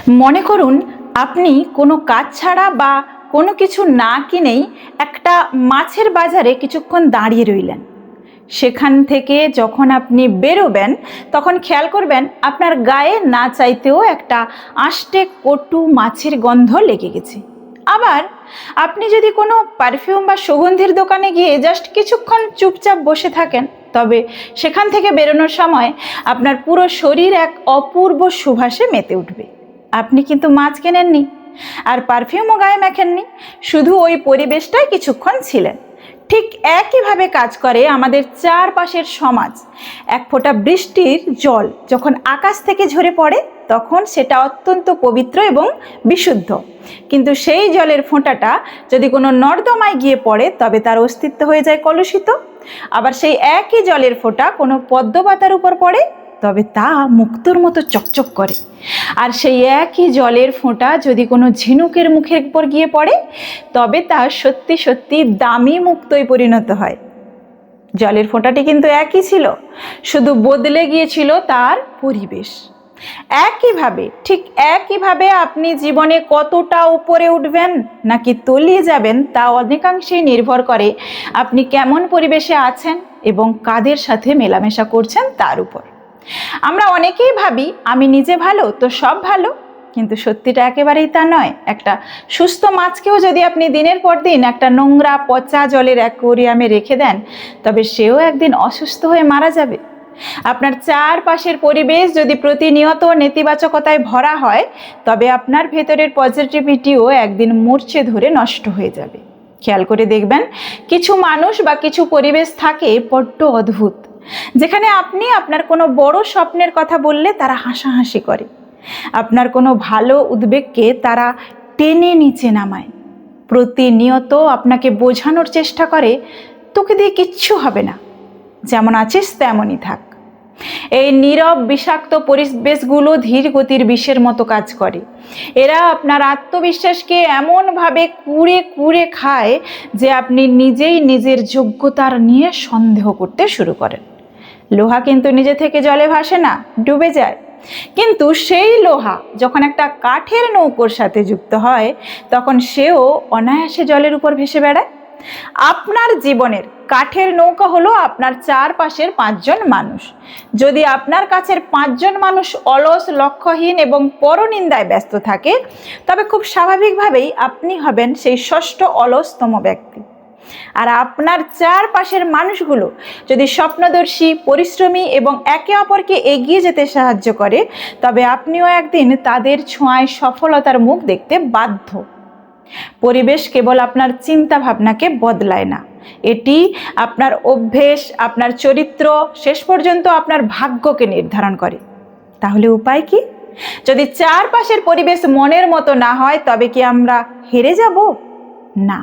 মনে করুন আপনি কোনো কাজ ছাড়া বা কোনো কিছু না কিনেই একটা মাছের বাজারে কিছুক্ষণ দাঁড়িয়ে রইলেন। সেখান থেকে যখন আপনি বেরোবেন তখন খেয়াল করবেন আপনার গায়ে না চাইতেও একটা আষ্টে কটু মাছের গন্ধ লেগে গেছে। আবার আপনি যদি কোনো পারফিউম বা সুগন্ধির দোকানে গিয়ে জাস্ট কিছুক্ষণ চুপচাপ বসে থাকেন, তবে সেখান থেকে বেরোনোর সময় আপনার পুরো শরীর এক অপূর্ব সুবাসে মেতে উঠবে। আপনি কিন্তু মাছ কেনেননি আর পারফিউমও গায়ে মেখেননি, শুধু ওই পরিবেশটায় কিছুক্ষণ ছিলেন। ঠিক একইভাবে কাজ করে আমাদের চারপাশের সমাজ। এক ফোঁটা বৃষ্টির জল যখন আকাশ থেকে ঝরে পড়ে তখন সেটা অত্যন্ত পবিত্র এবং বিশুদ্ধ, কিন্তু সেই জলের ফোঁটাটা যদি কোনো নর্দমায় গিয়ে পড়ে তবে তার অস্তিত্ব হয়ে যায় কলুষিত। আবার সেই একই জলের ফোঁটা কোনো পদ্মপাতার উপর পড়ে তবে তা মুক্তোর মতো চকচক করে। আর সেই একই জলের ফোঁটা যদি কোনো ঝিনুকের মুখের উপর গিয়ে পড়ে তবে তা সত্যি সত্যি দামি মুক্তোয় পরিণত হয়। জলের ফোঁটাটি কিন্তু একই ছিল, শুধু বদলে গিয়েছিল তার পরিবেশ। ঠিক একইভাবে আপনি জীবনে কতটা উপরে উঠবেন নাকি তলিয়ে যাবেন তা অনেকাংশেই নির্ভর করে আপনি কেমন পরিবেশে আছেন এবং কাদের সাথে মেলামেশা করছেন তার উপর। আমরা অনেকেই ভাবি আমি নিজে ভালো তো সব ভালো, কিন্তু সত্যিটা একেবারেই তা নয়। একটা সুস্থ মাছকেও যদি আপনি দিনের পর দিন একটা নোংরা পচা জলের অ্যাকোয়ারিয়ামে রেখে দেন তবে সেও একদিন অসুস্থ হয়ে মারা যাবে। আপনার চারপাশের পরিবেশ যদি প্রতিনিয়ত নেতিবাচকতায় ভরা হয় তবে আপনার ভেতরের পজিটিভিটিও একদিন মূর্ছে ধরে নষ্ট হয়ে যাবে। খেয়াল করে দেখবেন কিছু মানুষ বা কিছু পরিবেশ থাকে বড্ড অদ্ভুত, যেখানে আপনি আপনার কোনো বড় স্বপ্নের কথা বললে তারা হাসাহাসি করে, আপনার কোনো ভালো উদ্বেগকে তারা টেনে নিচে নামায়, প্রতিনিয়ত আপনাকে বোঝানোর চেষ্টা করে তোকে দিয়ে কিচ্ছু হবে না, যেমন আছিস তেমনই থাক। এই নীরব বিষাক্ত পরিবেশগুলো ধীর গতির বিষের মতো কাজ করে। এরা আপনার আত্মবিশ্বাসকে এমনভাবে কুড়ে কুড়ে খায় যে আপনি নিজেই নিজের যোগ্যতার নিয়ে সন্দেহ করতে শুরু করেন। লোহা কিন্তু নিজে থেকে জলে ভাসে না, ডুবে যায়। কিন্তু সেই লোহা যখন একটা কাঠের নৌকোর সাথে যুক্ত হয় তখন সেও অনায়াসে জলের উপর ভেসে বেড়ায়। আপনার জীবনের কাঠের নৌকা হলো আপনার চারপাশের 5 জন মানুষ। যদি আপনার কাছের 5 জন মানুষ অলস, লক্ষ্যহীন এবং পরনিন্দায় ব্যস্ত থাকে তবে খুব স্বাভাবিকভাবেই আপনি হবেন সেই ষষ্ঠ অলসতম ব্যক্তি। আর আপনার চারপাশের মানুষগুলো যদি স্বপ্নদর্শী, পরিশ্রমী এবং একে অপরকে এগিয়ে যেতে সাহায্য করে তবে আপনিও একদিন তাদের ছোঁয়ায় সফলতার মুখ দেখতে বাধ্য। পরিবেশ কেবল আপনার চিন্তা ভাবনাকে বদলায় না, এটি আপনার অভ্যেস, আপনার চরিত্র, শেষ পর্যন্ত আপনার ভাগ্যকে নির্ধারণ করে। তাহলে উপায় কি? যদি চারপাশের পরিবেশ মনের মতো না হয় তবে কি আমরা হেরে যাব? না।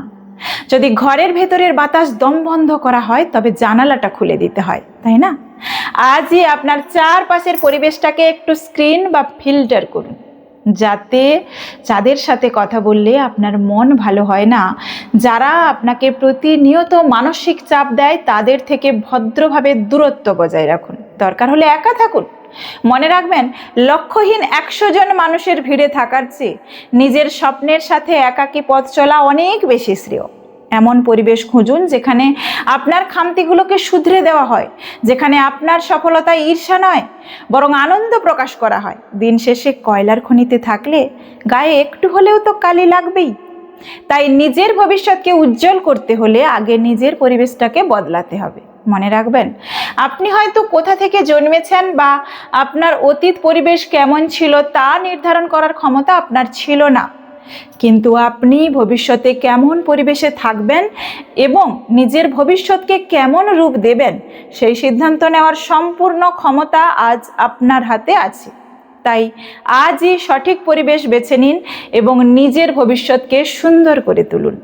যদি ঘরের ভেতরের বাতাস দম বন্ধ করা হয় তবে জানালাটা খুলে দিতে হয়, তাই না? আজই আপনার চারপাশের পরিবেশটাকে একটু স্ক্রিন বা ফিল্টার করুন, যাতে যাদের সাথে কথা বললে আপনার মন ভালো হয় না, যারা আপনাকে প্রতিনিয়ত মানসিক চাপ দেয় তাদের থেকে ভদ্রভাবে দূরত্ব বজায় রাখুন। দরকার হলে একা থাকুন। মনে রাখবেন, লক্ষ্যহীন 100 জন মানুষের ভিড়ে থাকার চেয়ে নিজের স্বপ্নের সাথে একাকী পথ চলা অনেক বেশি শ্রেয়। এমন পরিবেশ খুঁজুন যেখানে আপনার খামতিগুলোকে শুধরে দেওয়া হয়, যেখানে আপনার সফলতায় ঈর্ষা নয় বরং আনন্দ প্রকাশ করা হয়। দিন শেষে কয়লার খনিতে থাকলে গায়ে একটু হলেও তো কালি লাগবেই। তাই নিজের ভবিষ্যৎকে উজ্জ্বল করতে হলে আগে নিজের পরিবেশটাকে বদলাতে হবে। মনে রাখবেন, আপনি হয়তো কোথা থেকে জন্মেছেন বা আপনার অতীত পরিবেশ কেমন ছিল তা নির্ধারণ করার ক্ষমতা আপনার ছিল না, কিন্তু আপনি ভবিষ্যতে কেমন পরিবেশে থাকবেন এবং নিজের ভবিষ্যৎকে কেমন রূপ দেবেন সেই সিদ্ধান্ত নেওয়ার সম্পূর্ণ ক্ষমতা আজ আপনার হাতে আছে। তাই আজই সঠিক পরিবেশ বেছে নিন এবং নিজের ভবিষ্যৎকে সুন্দর করে তুলুন।